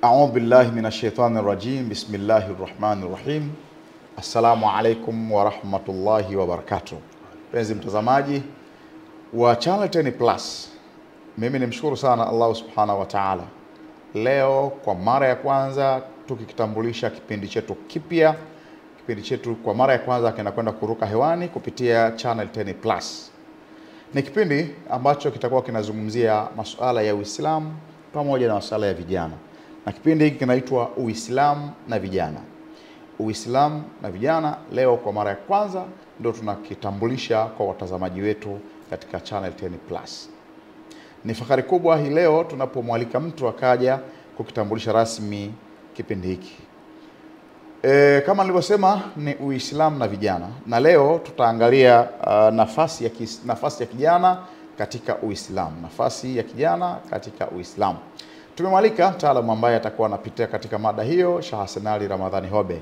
أعوذ بالله من الشيطان الرجيم. بسم الله الرحمن الرحيم. Assalamu alaikum wa rahmatullahi wa barakatuh. Penzi mtazamaji wa Channel 10 Plus, mimi nimshukuru sana Allah subhanahu wa ta'ala. Leo kwa mara ya kwanza tukikitambulisha kipindi chetu kipya. Kipindi chetu kwa mara ya kwanza kinakwenda kuruka hewani kupitia Channel 10 Plus. Ni kipindi ambacho kitakuwa kinazungumzia masuala ya Uislamu pamoja na masuala ya vijana. Na kipindi hiki kinaitwa Uislamu na Vijana. Uislamu na Vijana leo kwa mara ya kwanza ndio tunakitambulisha kwa watazamaji wetu katika Channel 10 Plus. Ni fahari kubwa hii leo tunapomwalika mtu akaja kukitambulisha rasmi kipindi hiki. Kama nilivyosema ni Uislamu na Vijana, na leo tutaangalia nafasi ya kijana katika Uislamu. Nafasi ya kijana katika Uislamu. Tumemwalika mtaalamu ambaye atakuwa anapitia katika mada hiyo, Sheikh Hassan Ali Ramadhani Hobe.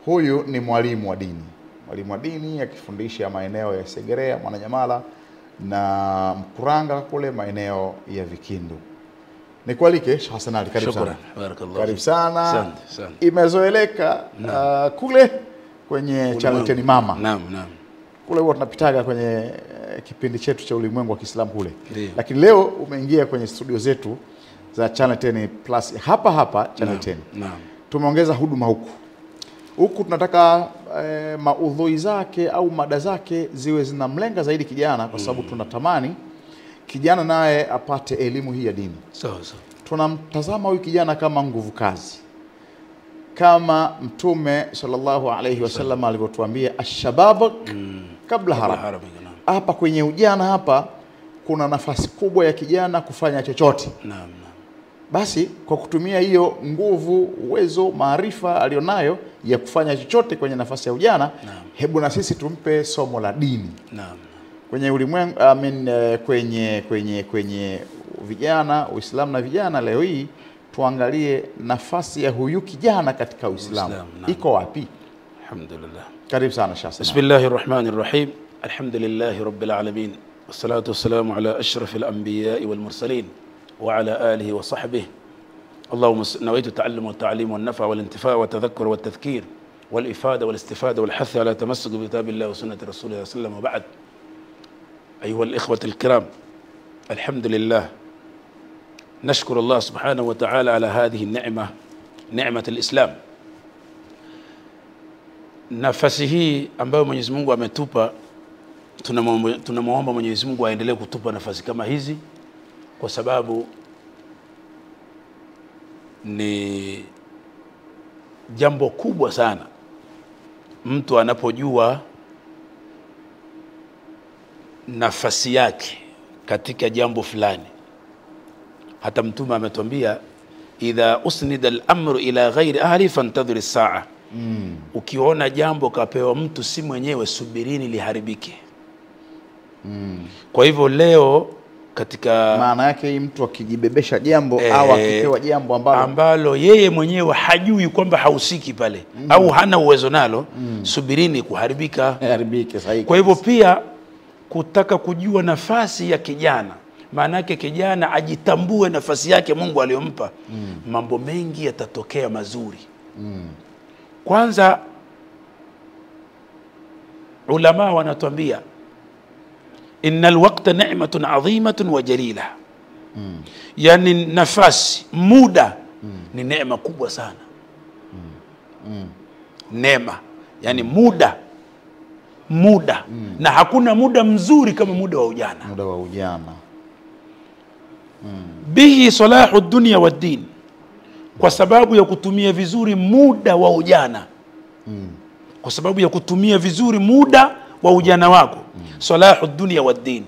Huyu ni mwalimu wa dini. Mwalimu wa dini akifundisha maeneo ya Segerea, Mwananyamala na Mkuranga kule maeneo ya Vikindu. Nikualike Sheikh Hassan Ali, karibu sana. Barakallahu. Karibu sana. Asante. Imezoeleka kule kwenye Channel 10 Mama. Naam. Kule huwa tunapitaga kwenye kipindi chetu cha ulimwengu wa Kiislamu kule. Ndiyo. Lakini leo umeingia kwenye studio zetu za Channel 10 Plus hapa Channel 10. Naam. Tumeongeza huduma huku tunataka maudhui zake au mada zake ziwe zinamlenga zaidi kijana, kwa sababu tunatamani kijana naye apate elimu hii ya dini. Sawa. Tunamtazama huyu kijana kama nguvu kazi, kama Mtume sallallahu alayhi wasallam alivyotuambia ashabab kabla haram. Hapa kwenye ujana hapa kuna nafasi kubwa ya kijana kufanya chochote. Naam. Basi kwa kutumia hiyo nguvu, uwezo, maarifa alionayo ya kufanya chochote kwenye nafasi ya ujana, hebu na sisi tumpe somo la dini. Naam. Kwenye ulimwengu kwenye vijana, Uislamu na Vijana, leo hii tuangalie nafasi ya huyu kijana katika Uislamu. Iko wapi? Alhamdulillah. Karibu sana Sheikh. Bismillahirrahmanirrahim. Alhamdulillahi rabbil alamin. Wassalatu wassalamu ala ashrafil anbiya'i wal mursalin وعلى آله وصحبه. اللهم نويت التعلم والتعليم والنفع والانتفاع والتذكر والتذكير والإفادة والاستفادة والحث على تمسك بكتاب الله وسنة رسوله صلى الله عليه وسلم. وبعد، أيها الإخوة الكرام، الحمد لله، نشكر الله سبحانه وتعالى على هذه النعمة، نعمة الإسلام. nafasi hii ambayo Mwenyezi Mungu ametupa, tunamuomba Mwenyezi Mungu aendelee kutupa nafasi kama hizi, kwa sababu ni jambo kubwa sana mtu anapojua nafasi yake katika jambo fulani. Hata Mtume ametuambia idha usnida al-amru ila ghairi ahli fantadhir as-sa'a. Ukiona jambo kapewa mtu si mwenyewe, subirini liharibike. Kwa hivyo leo katika maana yake mtu akijibebesha jambo au akipewa jambo ambalo yeye mwenyewe hajui kwamba hausiki pale au hana uwezo nalo, subirini kuharibika. Sahihi. Kwa hivyo pia kutaka kujua nafasi ya kijana, maana yake kijana ajitambue nafasi yake Mungu aliyompa, mambo mengi yatatokea mazuri. Kwanza ulama wanatuambia innal waqta ni'matun 'azimatun wa jalila. Yani nafasi, muda ni neema kubwa sana. Neema, yani muda. Na hakuna muda mzuri kama muda wa ujana. Bihi salahu dunya wa din, kwa sababu ya kutumia vizuri muda wa ujana. Kwa sababu ya kutumia vizuri muda wa ujana wako, salahu dunya wa din,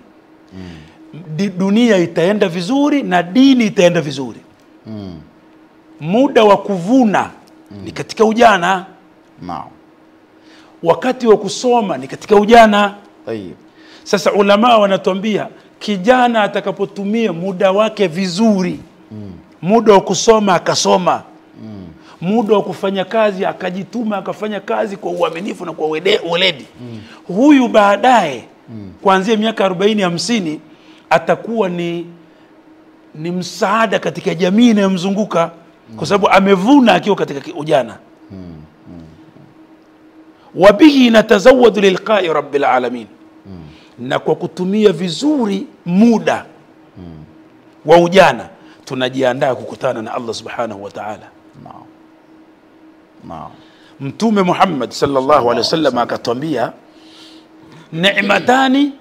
dunia itaenda vizuri na dini itaenda vizuri. Muda wa kuvuna ni katika ujana. Wakati wa kusoma ni katika ujana. Sasa ulama wanatuambia kijana atakapotumia muda wake vizuri, muda wa kusoma akasoma, muda wa kufanya kazi akajituma akafanya kazi kwa uaminifu na kwa weledi, huyu baadaye kuanzia miaka 40-50 atakuwa ni msaada katika jamii inayomzunguka. kwa sababu amevuna akiwa katika ujana. Wabihi natazawwadu lilqa'i rabbil alamin, na kwa kutumia vizuri muda wa ujana tunajiandaa kukutana na Allah subhanahu wa ta'ala. Mtume Muhammad sallallahu alaihi wasallam akatwambia ni'matani,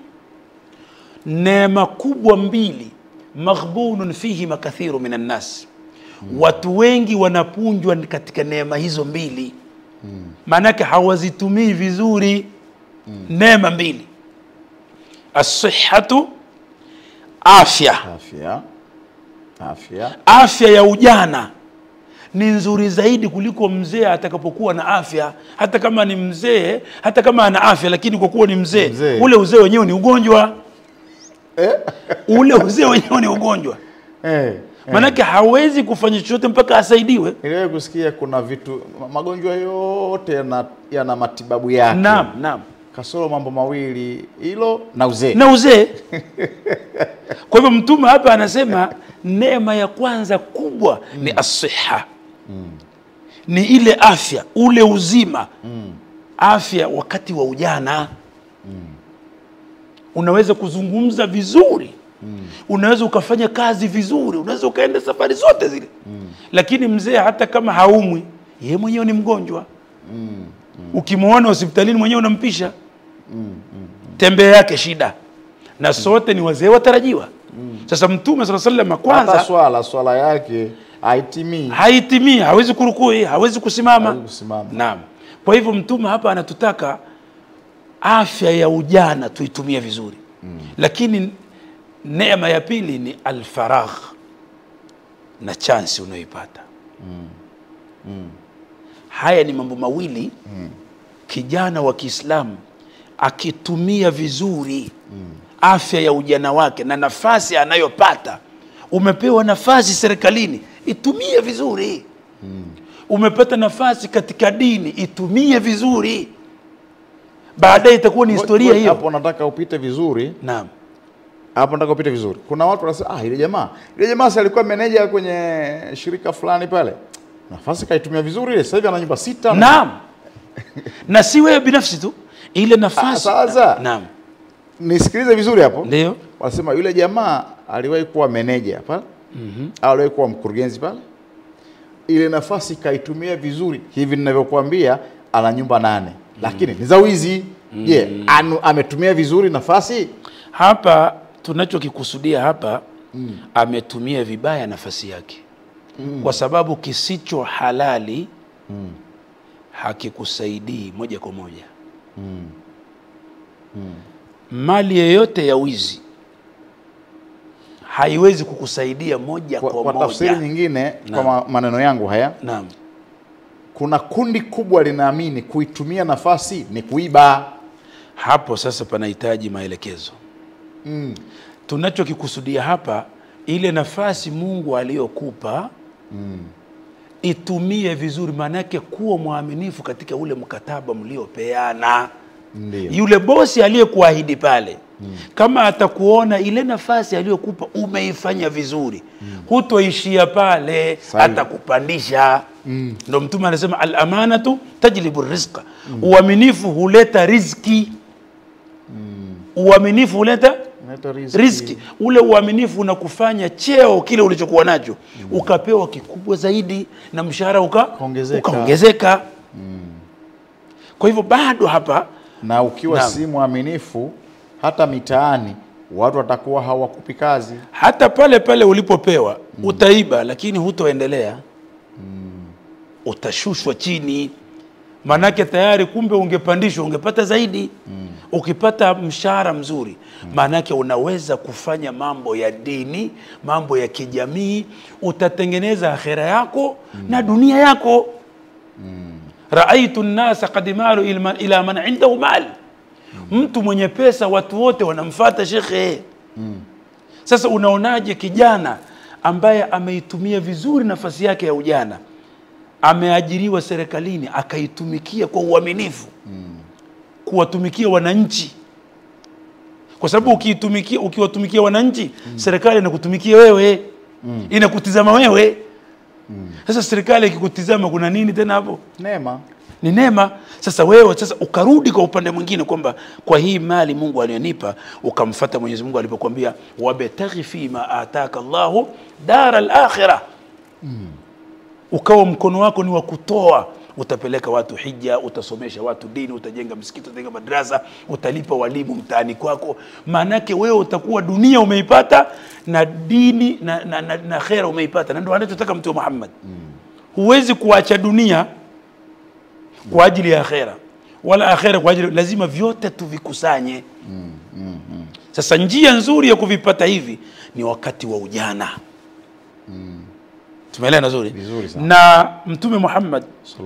neema kubwa mbili, maghbunun fihi makathiru minan nas, watu wengi wanapunjwa katika neema hizo mbili. Manake hawazitumii vizuri neema mbili. As-sihhatu, afya. Afya ya ujana ni nzuri zaidi kuliko mzee atakapokuwa na afya. Hata kama ni mzee, hata kama ana afya, lakini kwa kuwa ni mzee, ule uzee wenyewe ni ugonjwa. Ule uzee wenyewe ni ugonjwa. Manake hawezi kufanya chochote mpaka asaidiwe. Niliwahi kusikia kuna vitu, magonjwa yote yana matibabu yake. Naam. Kasoro mambo mawili, hilo na uzee. Kwa hivyo Mtume hapa anasema neema ya kwanza kubwa ni as-sihha. Ni ile afya, ule uzima. Afya wakati wa ujana. Unaweza kuzungumza vizuri. Unaweza ukafanya kazi vizuri, unaweza ukaenda safari zote zile. Lakini mzee hata kama haumwi, yeye mwenyewe ni mgonjwa. Ukimuona hospitalini mwenyewe unampisha. Tembea yake shida. Na sote ni wazee watarajiwa. Sasa Mtume sallallahu alaihi wasallam kwanza hata swala yake haitimii, hawezi kurukui, hawezi kusimama. Naam. Kwa hivyo Mtume hapa anatutaka afya ya ujana tuitumie vizuri. Lakini neema ya pili ni al-faragh, na chance unayoipata. Haya ni mambo mawili kijana wa Kiislamu akitumia vizuri afya ya ujana wake na nafasi anayopata. Umepewa nafasi serikalini, itumie vizuri. Umepata nafasi katika dini, itumie vizuri. Baadaye itakuwa ni historia hiyo. Hapo nataka upite vizuri. Naam. Hapo nataka upite vizuri. Kuna watu wanasema ile jamaa si alikuwa meneja kwenye shirika fulani pale, nafasi kaitumia vizuri ile, sasa hivi ana nyumba 6. Naam. Na si wewe binafsi tu, ile nafasi. Sasa naam, nisikilize vizuri hapo. Ndio. Wanasema yule jamaa aliwahi kuwa meneja pale, aliwahi kuwa mkurugenzi pale, ile nafasi kaitumia vizuri. Hivi ninavyokuambia ana nyumba 8, lakini ni za wizi. Je, ametumia vizuri nafasi? Hapa tunachokikusudia hapa, ametumia vibaya nafasi yake. Kwa sababu kisicho halali hakikusaidii moja kwa moja. Mali yoyote ya wizi haiwezi kukusaidia moja kwa moja. Kwa tafsiri nyingine, kwa maneno yangu haya, naam, kuna kundi kubwa linaamini kuitumia nafasi ni kuiba. Hapo sasa panahitaji maelekezo. Tunachokikusudia hapa, ile nafasi Mungu aliyokupa itumie vizuri, maana yake kuwa mwaminifu katika ule mkataba mliopeana. Ndiyo. Yule bosi aliyekuahidi pale, kama atakuona ile nafasi aliyokupa umeifanya vizuri, hutoishia pale, atakupandisha. Ndio Mtume anasema al-amanatu tajlibu rizqa. Uaminifu huleta riziki. Uaminifu huleta riziki. Ule uaminifu unakufanya cheo kile ulichokuwa nacho ukapewa kikubwa zaidi, na mshahara ukaongezeka. Kwa hivyo bado hapa, na ukiwa si mwaminifu, hata mitaani watu watakuwa hawakupi kazi. Hata pale pale ulipopewa utaiba, lakini hutoendelea. Utashushwa chini. Manake tayari kumbe ungepandishwa, ungepata zaidi. Ukipata mshahara mzuri, manake unaweza kufanya mambo ya dini, mambo ya kijamii, utatengeneza akhera yako na dunia yako. Raaitu an-nasa qad malu ila man indahu mal. Mtu mwenye pesa watu wote wanamfuata shekhe. Sasa unaonaje kijana ambaye ameitumia vizuri nafasi yake ya ujana, ameajiriwa serikalini, akaitumikia kwa uaminifu, kuwatumikia wananchi? Kwa sababu ukiwatumikia wananchi, serikali inakutumikia wewe, inakutizama wewe. Sasa serikali ikikutizama kuna nini tena hapo? Neema. Ni neema. Sasa wewe sasa ukarudi kwa upande mwingine kwamba kwa hii mali Mungu aliyonipa, ukamfuata Mwenyezi Mungu alipokuambia wabtaghi fi ma ataka Allahu daral akhirah. Ukawa mkono wako ni wa kutoa, utapeleka watu hija, utasomesha watu dini, utajenga msikiti, utajenga madrasa, utalipa walimu mtaani kwako. Maana yake wewe utakuwa dunia umeipata na dini na akhera umeipata. Na ndio anachotaka Mtume Muhammad. Huwezi kuacha dunia kwa ajili ya akhera, wala akhera kwa ajili, lazima vyote tuvikusanye. Sasa njia nzuri ya kuvipata hivi ni wakati wa ujana. Tumeelewana nzuri? Na Mtume Muhammad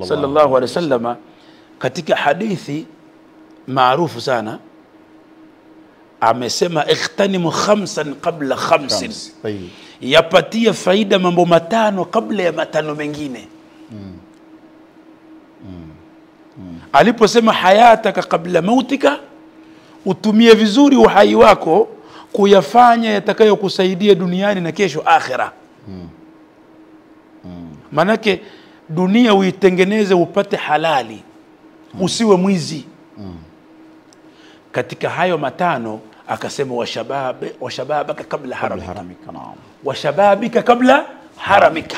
sallallahu alaihi wasallam katika hadithi maarufu sana amesema ikhtanimu khamsan qabla khamsin. Yapatia faida mambo matano kabla ya matano mengine. Aliposema hayataka kabla mautika, utumie vizuri uhai wako kuyafanya yatakayokusaidia duniani na kesho akhira. Manake dunia uitengeneze upate halali, usiwe mwizi. Katika hayo matano akasema washababaka kabla haramika. Washababika kabla haramika.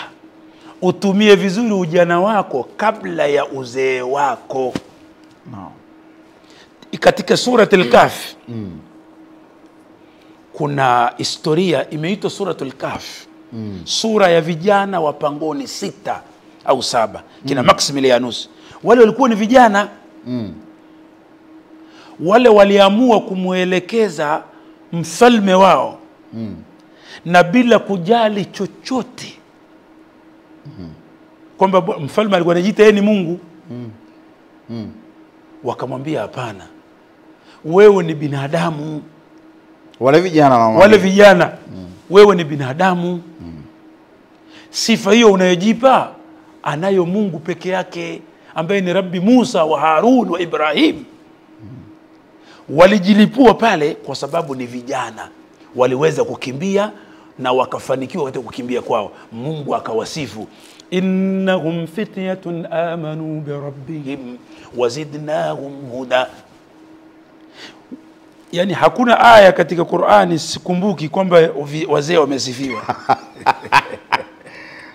Utumie vizuri ujana wako kabla ya uzee wako. Katika suratul Kahf kuna historia imeitwa suratul Kahf. Sura ya vijana wa pangoni 6 au 7. Kina Maximilianus. Wale walikuwa ni vijana. Wale waliamua kumuelekeza mfalme wao. Na bila kujali chochote. Kwamba mfalme alikuwa anajiita yeye ni Mungu. Wakamwambia hapana. Wewe ni binadamu. Wale vijana wewe ni binadamu. Sifa hiyo unayojipa anayo Mungu peke yake, ambaye ni Rabbi Musa wa Harun wa Ibrahim. Walijilipua pale kwa sababu ni vijana, waliweza kukimbia na wakafanikiwa katika kukimbia kwao. Mungu akawasifu, innahum fityatun amanu bi rabbihim wazidnahum huda. Yani hakuna aya katika Qur'ani sikumbuki kwamba wazee wamesifiwa.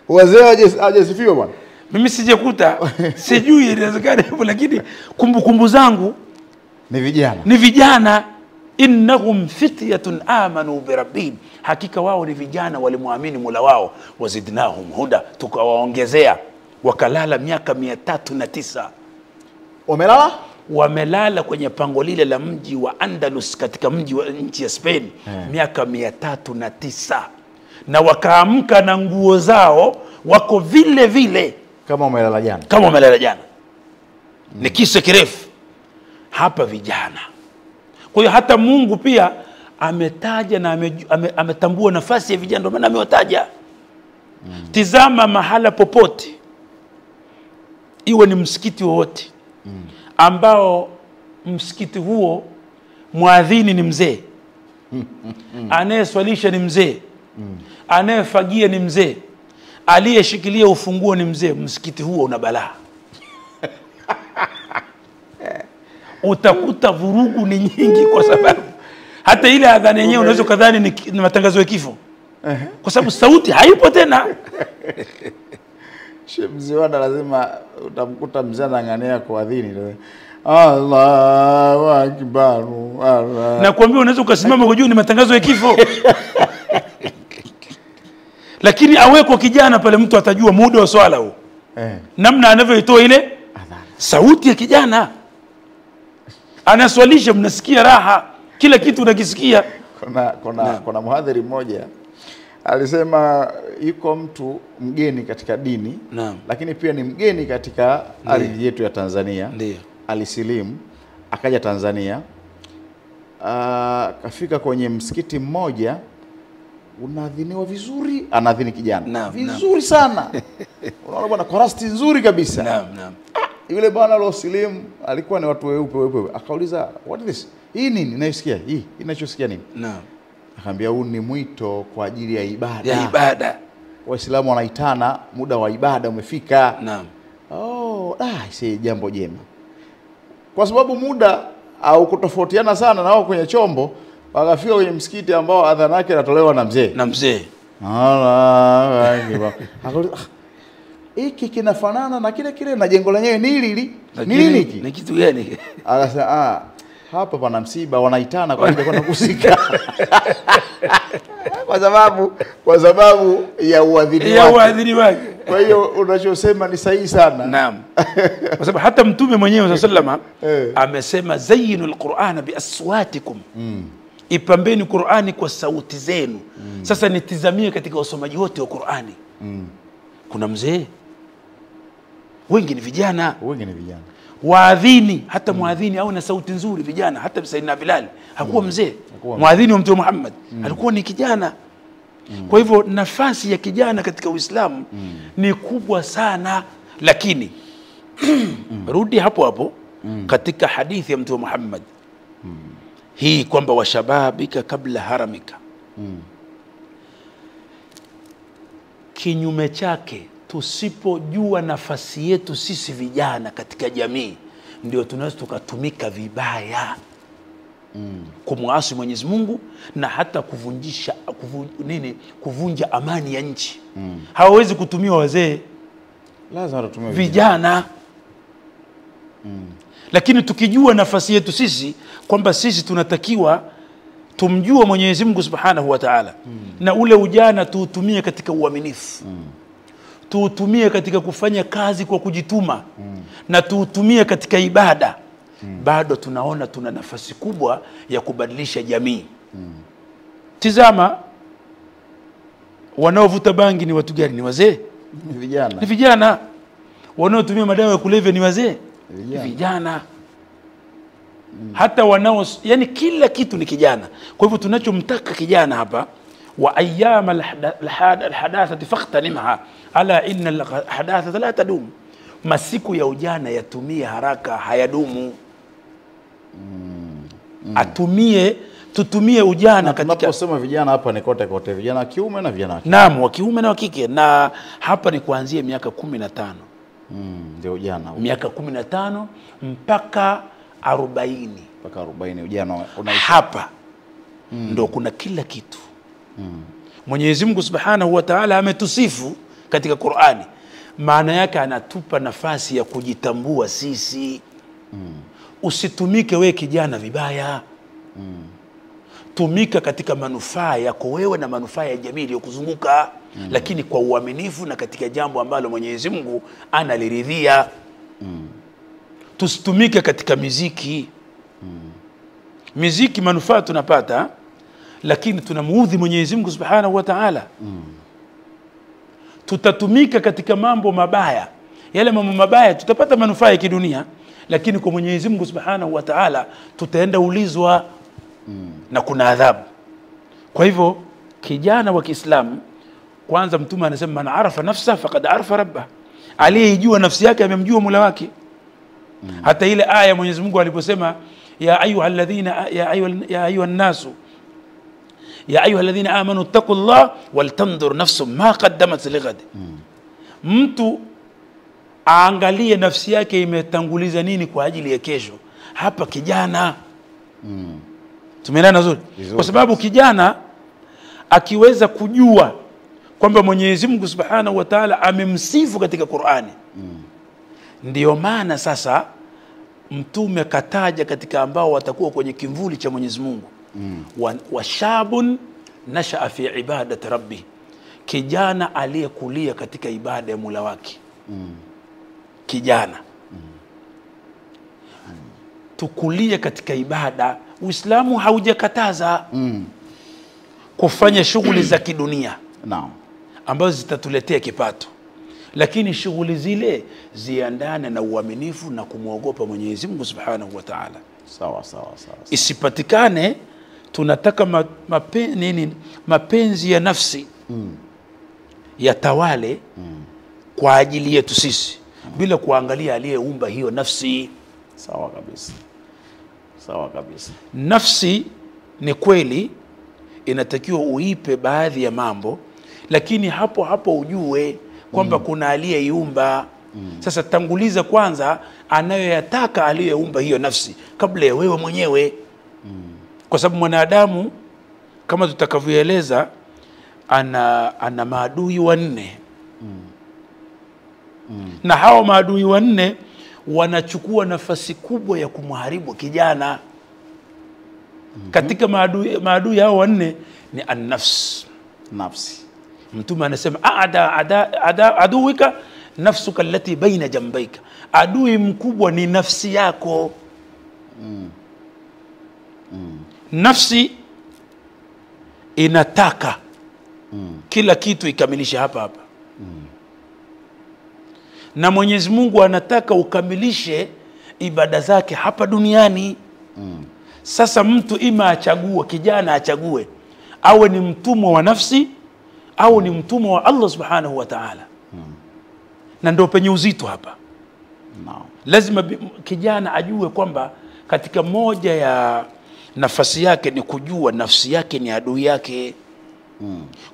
Wazee hajasifiwa bwana. Mimi sijakuta, sijui inawezekana hivyo, lakini kumbukumbu zangu ni vijana. Innahum fityatun amanu bi rabbihim, hakika wao ni vijana walimwamini Mola wao, wazidnahum huda, tukawaongezea. Wakalala miaka 309. Wamelala kwenye pango lile la mji wa Andalus katika nchi ya Spain miaka 309. Na wakaamka na nguo zao wako vile vile kama umelala jana. Ni kisa kirefu hapa vijana. Kwa hiyo hata Mungu pia ametaja na ametambua nafasi ya vijana, ndio maana amewataja. Tizama mahala popote, iwe ni msikiti wowote ambao msikiti huo muadhini ni mzee, anayeswalisha ni mzee, anayefagia ni mzee, aliyeshikilia ufunguo ni mzee, msikiti huo una balaa. Utakuta vurugu ni nyingi, kwa sababu hata ile adhana yenyewe unaweza kadhani ni matangazo ya kifo, kwa sababu sauti haipo tena. Mziwanda lazima utamkuta mzee anang'ania kuadhini, Allahu Akbar. Na kuambia unaweza ukasimama kujua ni matangazo ya kifo. Lakini aweko kijana pale, mtu atajua muda wa swala huu. Namna anavyoitoa ile sauti ya kijana. Anaswalisha, mnasikia raha, kila kitu unakisikia. Kuna mhadhiri mmoja alisema yuko mtu mgeni katika dini, lakini pia ni mgeni katika ardhi yetu ya Tanzania. Alisilimu akaja Tanzania, kafika kwenye msikiti mmoja unaadhiniwa vizuri, anaadhini kijana vizuri sana. Unaona bwana, korasti nzuri kabisa. Yule bwana alosilimu alikuwa ni watu weupe. Akauliza, what is this? Hii nini ninayosikia? Hii ninachosikia nini? Akamwambia, huu ni mwito kwa ajili ya ibada. Waislamu wanaitana muda wa ibada umefika. Naam. Si jambo jema. Kwa sababu muda au kutofautiana sana na wao kwenye chombo, wakafika kwenye msikiti ambao adhana yake inatolewa na mzee. Na mzee. Hiki kinafanana na kile na jengo lenyewe ni hili. Nini hiki? Ni kitu gani? Akasema hapa pana msiba, wanaitana kwa ajili ya kwenda kusika. kwa sababu ya uadhini wake. Kwa hiyo unachosema ni sahihi sana. Naam. Kwa sababu hata Mtume mwenyewe sallallahu amesema zayyinul Qur'ana bi aswatikum. Ipambeni Qur'ani kwa sauti zenu. Sasa nitizamie katika wasomaji wote wa Qur'ani. Kuna mzee, wengi ni vijana. Waadhini, hata muadhini au na sauti nzuri vijana. Hata Sayyidina Bilal hakuwa mzee. Muadhini wa Mtume Muhammad alikuwa ni kijana. Kwa hivyo nafasi ya kijana katika Uislamu ni kubwa sana. Lakini rudi hapo katika hadithi ya Mtume Muhammad hii kwamba washababika kabla haramika. Kinyume chake, tusipojua nafasi yetu sisi vijana katika jamii, ndio tunaweza tukatumika vibaya kumuasi Mwenyezi Mungu na hata kuvunja amani ya nchi. Hawawezi kutumiwa wazee, lazima tutumie vijana. Lakini tukijua nafasi yetu sisi kwamba sisi tunatakiwa tumjue Mwenyezi Mungu Subhanahu wa Ta'ala, na ule ujana tuutumie katika uaminifu, tuutumie katika kufanya kazi kwa kujituma, na tuutumie katika ibada, bado tunaona tuna nafasi kubwa ya kubadilisha jamii. Tizama, wanaovuta bangi ni watu gani? Ni wazee? Ni vijana. Wanaotumia madawa ya kulevya ni wazee? Ni vijana. Hata yani kila kitu ni kijana. Kwa hivyo tunachomtaka kijana hapa, wa ayyama alhadathati faghtanimha ala inna alhadathata la tadum. Masiku ya ujana yatumie haraka, hayadumu. Tutumie ujana katika. Tunaposema vijana hapa ni kote, vijana wa kiume na vijana wa kike. Naam, wa kiume na wa kike, na hapa ni kuanzia miaka 15. Ndio ujana. Miaka 15 mpaka 40. Mpaka 40 ujana unaisha. Hapa ndo kuna kila kitu. Mwenyezi Mungu Subhanahu wa Ta'ala ametusifu katika Qur'ani. Maana yake anatupa nafasi ya kujitambua sisi. Usitumike we kijana vibaya. Tumika katika manufaa yako wewe na manufaa ya jamii iliyokuzunguka, lakini kwa uaminifu na katika jambo ambalo Mwenyezi Mungu analiridhia. Tusitumike katika miziki. Miziki manufaa tunapata, lakini tunamuudhi Mwenyezi Mungu Subhanahu wa Ta'ala. Tutatumika katika mambo mabaya. Yale mambo mabaya tutapata manufaa ya kidunia, lakini kwa Mwenyezi Mungu Subhanahu wa Ta'ala tutaenda ulizwa na kuna adhabu. Kwa hivyo kijana wa Kiislamu, kwanza Mtume anasema man arafa nafsa faqad arafa rabbah. Aliyejua nafsi yake amemjua Mola wake. Hata ile aya Mwenyezi Mungu aliposema ya ayyuhalladhina amanu taqullah waltanzur nafsum ma qaddamat lighad. Mtu aangalie nafsi yake imetanguliza nini kwa ajili ya kesho. Hapa kijana. Tumeelewana nzuri? Kwa sababu kijana akiweza kujua kwamba Mwenyezi Mungu Subhanahu wa Ta'ala amemsifu katika Qur'ani. Ndiyo maana sasa Mtume kataja katika ambao watakuwa kwenye kimvuli cha Mwenyezi Mungu. Wa shabun nashaa fi ibadati rabbi. Kijana aliyekulia katika ibada ya Mola wake. Kijana. Tukulie katika ibada. Uislamu haujakataza kufanya shughuli za kidunia. Naam. Ambazo zitatuletea kipato. Lakini shughuli zile ziandane na uaminifu na kumwogopa Mwenyezi Mungu Subhanahu wa Ta'ala. Sawa. Isipatikane tunataka mapenzi ya nafsi yatawale kwa ajili yetu sisi, bila kuangalia aliyeumba hiyo nafsi. Sawa kabisa. Nafsi ni kweli inatakiwa uipe baadhi ya mambo, lakini hapo hapo ujue kwamba kuna aliyeiumba. Sasa tanguliza kwanza anayoyataka aliyeumba hiyo nafsi kabla ya wewe mwenyewe. Kwa sababu mwanadamu kama tutakavyoeleza ana maadui wanne. Na hao maadui wanne wanachukua nafasi kubwa ya kumharibu kijana. Katika maadui hao wanne ni an-nafs, nafsi. Mtume anasema aduwika nafsuka allati baina jambayka, adui mkubwa ni nafsi yako. Nafsi inataka kila kitu ikamilishe hapa hapa. Na Mwenyezi Mungu anataka ukamilishe ibada zake hapa duniani. Sasa mtu ima achague, kijana achague awe ni mtumwa wa nafsi au ni mtumwa wa Allah subhanahu wa ta'ala. Na ndio penye uzito hapa. Lazima kijana ajue kwamba katika moja ya nafasi yake ni kujua nafsi yake ni adui yake.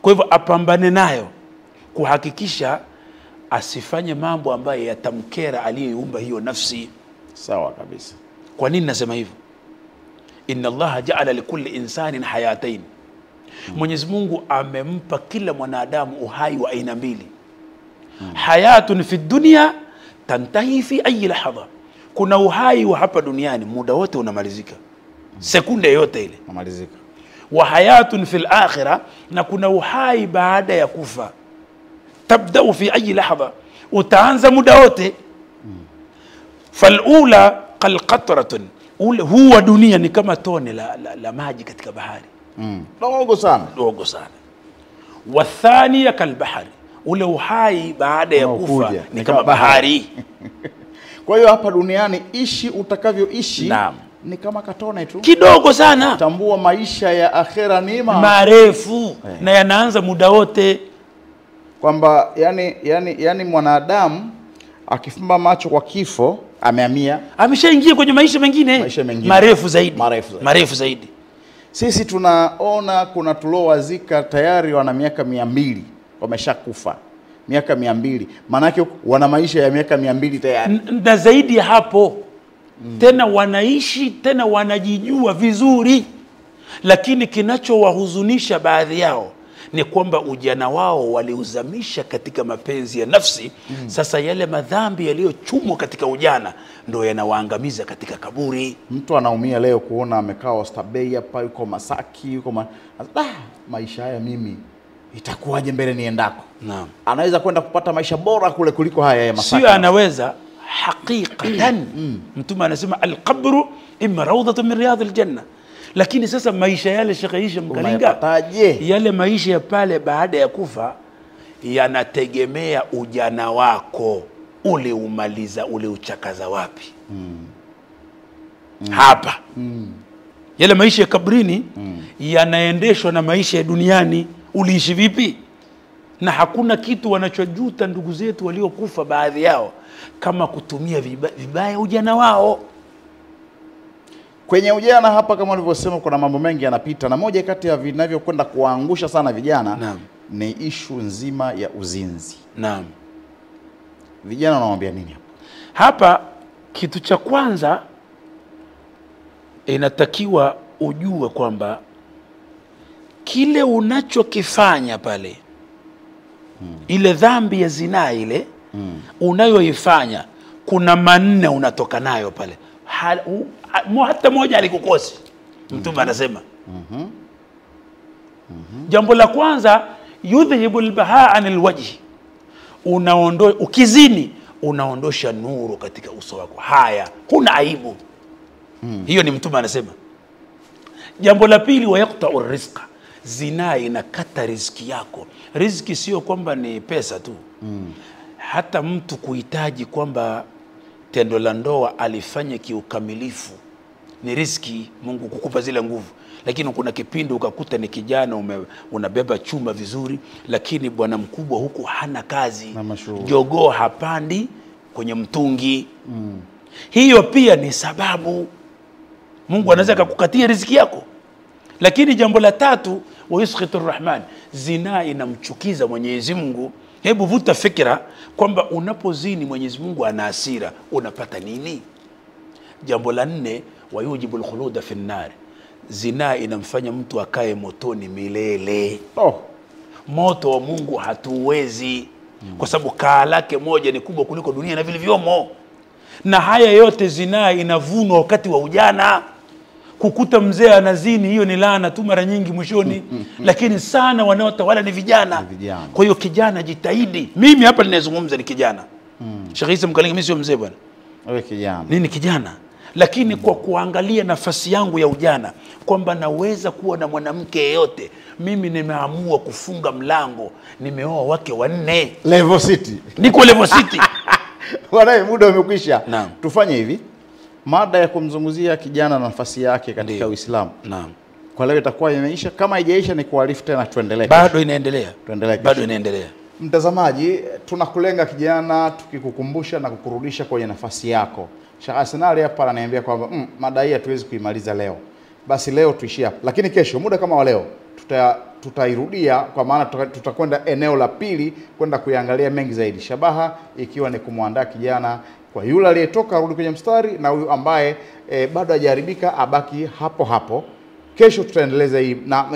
Kwa hivyo apambane nayo kuhakikisha asifanye mambo ambayo yatamkera aliyeumba hiyo nafsi. Sawa kabisa. Kwa nini nasema hivyo? Inna Allaha ja'ala likulli insanin hayatain. Mwenyezi Mungu amempa kila mwanadamu uhai wa aina mbili. Hayatun fi dunya tantahi fi ayi lahadha. Kuna uhai wa hapa duniani muda wote unamalizika. Sekunde yote ile unamalizika. Wa hayatun fil akhirah, na kuna uhai baada ya kufa. Tabda'u fi ayi lahadha, utaanza muda wote. Falula qalqatratun, huwa dunia ni kama tone la maji katika bahari. Dogo sana. Dogo sana. Wathaniya kalbahari, ule uhai baada ya kufa ni kama bahari. Kwa hiyo hapa duniani ishi utakavyoishi ni kama katone tu kidogo sana. Tambua maisha ya akhera ni marefu na yanaanza muda wote. Kwamba yani mwanadamu akifumba macho kwa kifo ameshaingia kwenye maisha mengine marefu zaidi. Sisi tunaona kuna tuliowazika tayari wana miaka 200 wameshakufa. Miaka 200 maana yake wana maisha ya miaka 200 tayari na zaidi ya hapo. Tena wanaishi, tena wanajijua vizuri. Lakini kinachowahuzunisha baadhi yao ni kwamba ujana wao waliuzamisha katika mapenzi ya nafsi. Sasa yale madhambi yaliyochumwa katika ujana ndio yanawaangamiza katika kaburi. Mtu anaumia leo kuona amekaa Oysterbay hapa, yuko Masaki, yuko maisha haya mimi itakuwaje mbele niendako? Naam. Anaweza kwenda kupata maisha bora kule kuliko haya ya Masaki. Sio anaweza, haqiqatan. Mtume anasema al-qabru imma rawdatun min riyadil janna. Lakini sasa maisha yale Sheikh Aisha Mkalinga, yale maisha ya pale baada ya kufa yanategemea ujana wako ule umaliza, ule uchakaza wapi. Hapa yale maisha ya kabrini yanaendeshwa na maisha ya duniani. Uliishi vipi? Na hakuna kitu wanachojuta ndugu zetu waliokufa baadhi yao kama kutumia vibaya ujana wao. Kwenye ujana hapa kama ulivyosema kuna mambo mengi yanapita, na moja kati ya vinavyokwenda kuangusha sana vijana ni ishu nzima ya uzinzi. Naam. Vijana wanawaambia nini hapa? Hapa kitu cha kwanza inatakiwa ujue kwamba kile unachokifanya pale, ile dhambi ya zinaa ile unayoifanya, kuna manne unatoka nayo pale. Hata moja alikukosi. Mtume anasema jambo la kwanza, yudhibu albahaa anil wajhi, ukizini unaondosha nuru katika uso wako. Haya, huna aibu. Hiyo ni Mtume anasema. Jambo la pili, wayaqta'u rizqa, zina inakata riziki yako. Riziki sio kwamba ni pesa tu. Hata mtu kuhitaji kwamba tendo la ndoa alifanye kiukamilifu ni riziki, Mungu kukupa zile nguvu. Lakini kuna kipindi ukakuta ni kijana unabeba chuma vizuri, lakini bwana mkubwa huku hana kazi, jogoo hapandi kwenye mtungi. Hiyo pia ni sababu Mungu anaweza kukukatia riziki yako. Lakini jambo la tatu, wa yusqitu arrahman. Zina inamchukiza Mwenyezi Mungu. Hebu vuta fikira kwamba unapozini Mwenyezi Mungu ana hasira, unapata nini? Jambo la 4, wayujibu alkhuluda fi an-nar. Zina inamfanya mtu akae motoni milele. Moto wa Mungu hatuwezi, kwa sababu kaa lake moja ni kubwa kuliko dunia na vilivyomo. Na haya yote zina inavunwa wakati wa ujana. Kukuta mzee anazini, hiyo ni laana tu mara nyingi mwishoni. Lakini sana wanaotawala ni vijana. Kwa hiyo kijana jitahidi. Mimi hapa ninazungumza ni kijana. Sheikh Isa Mkalinga, mimi sio mzee bwana. Wewe kijana. Nini kijana? Lakini kwa kuangalia nafasi yangu ya ujana kwamba naweza kuwa na mwanamke yeyote, mimi nimeamua kufunga mlango. Nimeoa wake 4. Level City. Niko Level City. Bwana, muda umekwisha. Naam. Tufanye hivi. Mada ya kumzungumzia kijana na nafasi yake katika Uislamu. Naam. Kwa leo itakuwa imeisha. Kama haijaisha ni kuarifu tena tuendelee. Bado inaendelea. Tuendelee. Bado inaendelea. Mtazamaji, tunakulenga kijana tukikukumbusha na kukurudisha kwenye nafasi yako. Sheikh Arsenal hapa ananiambia kwamba mada hii hatuwezi kuimaliza leo. Basi leo tuishie hapa. Lakini kesho muda kama wa leo tutairudia, kwa maana tutakwenda eneo la pili kwenda kuiangalia mengi zaidi. Shabaha ikiwa ni kumwandaa kijana kwa yule aliyetoka arudi kwenye mstari, na huyu ambaye bado hajaharibika abaki hapo hapo. Kesho tutaendeleza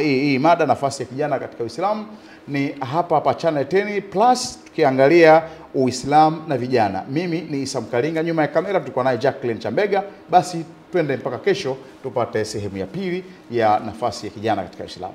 hii mada, nafasi ya kijana katika Uislamu. Ni hapa Channel 10 Plus, tukiangalia Uislamu na vijana. Mimi ni Isa Mkalinga, nyuma ya kamera tulikuwa naye Jacqueline Chambega. Basi twende mpaka kesho tupate sehemu ya pili ya nafasi ya kijana katika Uislamu.